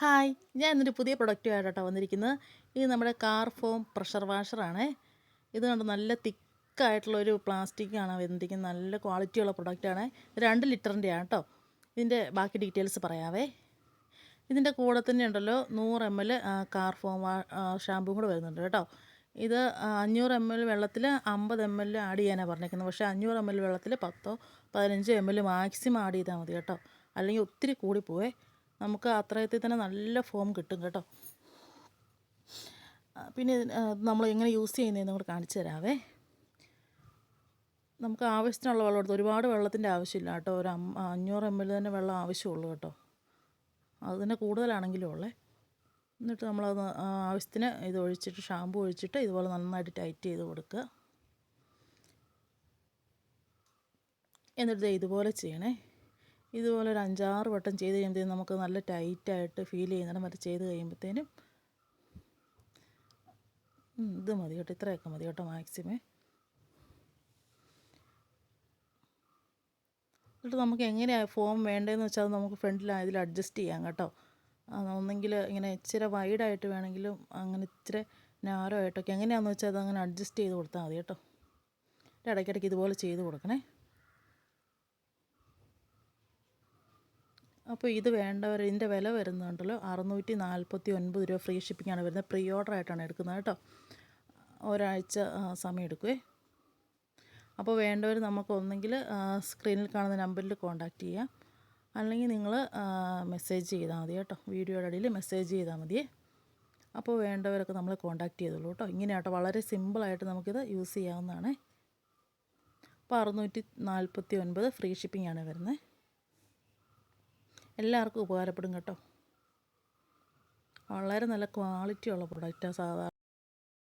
Hi, ഞാൻ ഇന്നൊരു പുതിയ പ്രൊഡക്റ്റുമായിട്ടാണ് വന്നിരിക്കുന്നത്. ഇത് നമ്മുടെ കാർ ഫോം പ്രഷർ വാഷറാണേ. ഇത് കണ്ട് നല്ല തിക്കായിട്ടുള്ളൊരു പ്ലാസ്റ്റിക്കാണ് വന്നിരിക്കുന്നത്. നല്ല ക്വാളിറ്റിയുള്ള പ്രൊഡക്റ്റാണ്. 2 ലിറ്ററിൻ്റെയാണ് കേട്ടോ. ഇതിൻ്റെ ബാക്കി ഡീറ്റെയിൽസ് പറയാവേ. ഇതിൻ്റെ കൂടെ തന്നെ ഉണ്ടല്ലോ 100 ml കാർ ഫോം ഷാമ്പും കൂടെ വരുന്നുണ്ട് കേട്ടോ. ഇത് 500 ml വെള്ളത്തിൽ 50 ml ആഡ് ചെയ്യാനാണ് പറഞ്ഞേക്കുന്നത്. പക്ഷേ 500 ml വെള്ളത്തിൽ 10-15 ml മാക്സിമം ആഡ് ചെയ്താൽ മതി കേട്ടോ. അല്ലെങ്കിൽ ഒത്തിരി കൂടിപ്പോവേ. നമുക്ക് അത്രയത്തിൽ തന്നെ നല്ല ഫോം കിട്ടും കേട്ടോ. പിന്നെ നമ്മൾ എങ്ങനെ യൂസ് ചെയ്യുന്നതെന്ന് കൂടെ കാണിച്ചു തരാവേ. നമുക്ക് ആവശ്യത്തിനുള്ള വെള്ളം എടുത്ത് ഒരുപാട് വെള്ളത്തിൻ്റെ ആവശ്യമില്ല കേട്ടോ. ഒരു 500 ml തന്നെ വെള്ളം ആവശ്യമുള്ളൂ കേട്ടോ. അത് തന്നെ കൂടുതലാണെങ്കിലും ഉള്ളേ. എന്നിട്ട് നമ്മളത് ആവശ്യത്തിന് ഇത് ഒഴിച്ചിട്ട് ഷാമ്പു ഒഴിച്ചിട്ട് ഇതുപോലെ നന്നായിട്ട് ടൈറ്റ് ചെയ്ത് കൊടുക്കുക. എന്നിട്ട് ഇതുപോലെ ചെയ്യണേ. ഇതുപോലെ ഒരു 5-6 വട്ടം ചെയ്ത് കഴിയുമ്പോഴത്തേനും നമുക്ക് നല്ല ടൈറ്റായിട്ട് ഫീൽ ചെയ്യുന്നിടം വരെ ചെയ്ത് കഴിയുമ്പോഴത്തേനും ഇത് മതി കേട്ടോ. ഇത്രയൊക്കെ മതി കേട്ടോ മാക്സിമം. എന്നിട്ട് നമുക്ക് എങ്ങനെയാണ് ഫോം വേണ്ടതെന്ന് വെച്ചാൽ അത് നമുക്ക് ഫ്രണ്ടിൽ ഇതിൽ അഡ്ജസ്റ്റ് ചെയ്യാം കേട്ടോ. ഒന്നെങ്കിൽ ഇങ്ങനെ ഇച്ചിരി വൈഡായിട്ട് വേണമെങ്കിലും അങ്ങനെ ഇച്ചിരി നാരോ ആയിട്ടൊക്കെ എങ്ങനെയാണെന്ന് വെച്ചാൽ അതങ്ങനെ അഡ്ജസ്റ്റ് ചെയ്ത് കൊടുത്താൽ മതി കേട്ടോ. ഇടയ്ക്കിടയ്ക്ക് ഇതുപോലെ ചെയ്ത് കൊടുക്കണേ. അപ്പോൾ ഇത് വേണ്ടവർ ഇതിൻ്റെ വില വരുന്നുണ്ടല്ലോ 649 രൂപ. ഫ്രീ ഷിപ്പിങ്ങാണ് വരുന്നത്. പ്രീ ഓർഡർ ആയിട്ടാണ് എടുക്കുന്നത് കേട്ടോ. ഒരാഴ്ച സമയം എടുക്കുവേ. അപ്പോൾ വേണ്ടവർ നമുക്ക് ഒന്നെങ്കിൽ സ്ക്രീനിൽ കാണുന്ന നമ്പറിൽ കോൺടാക്റ്റ് ചെയ്യാം, അല്ലെങ്കിൽ നിങ്ങൾ മെസ്സേജ് ചെയ്താൽ മതി കേട്ടോ. വീഡിയോയുടെ അടിയിൽ മെസ്സേജ് ചെയ്താൽ മതിയേ. അപ്പോൾ വേണ്ടവരൊക്കെ നമ്മളെ കോൺടാക്റ്റ് ചെയ്തോളൂ കേട്ടോ. ഇങ്ങനെ കേട്ടോ, വളരെ സിമ്പിളായിട്ട് നമുക്കിത് യൂസ് ചെയ്യാവുന്നതാണ്. അപ്പോൾ 649 ഫ്രീ ഷിപ്പിങ്ങാണ് വരുന്നത്. എല്ലാവർക്കും ഉപകാരപ്പെടും കേട്ടോ. വളരെ നല്ല ക്വാളിറ്റിയുള്ള പ്രൊഡക്റ്റാണ്. സാധാരണ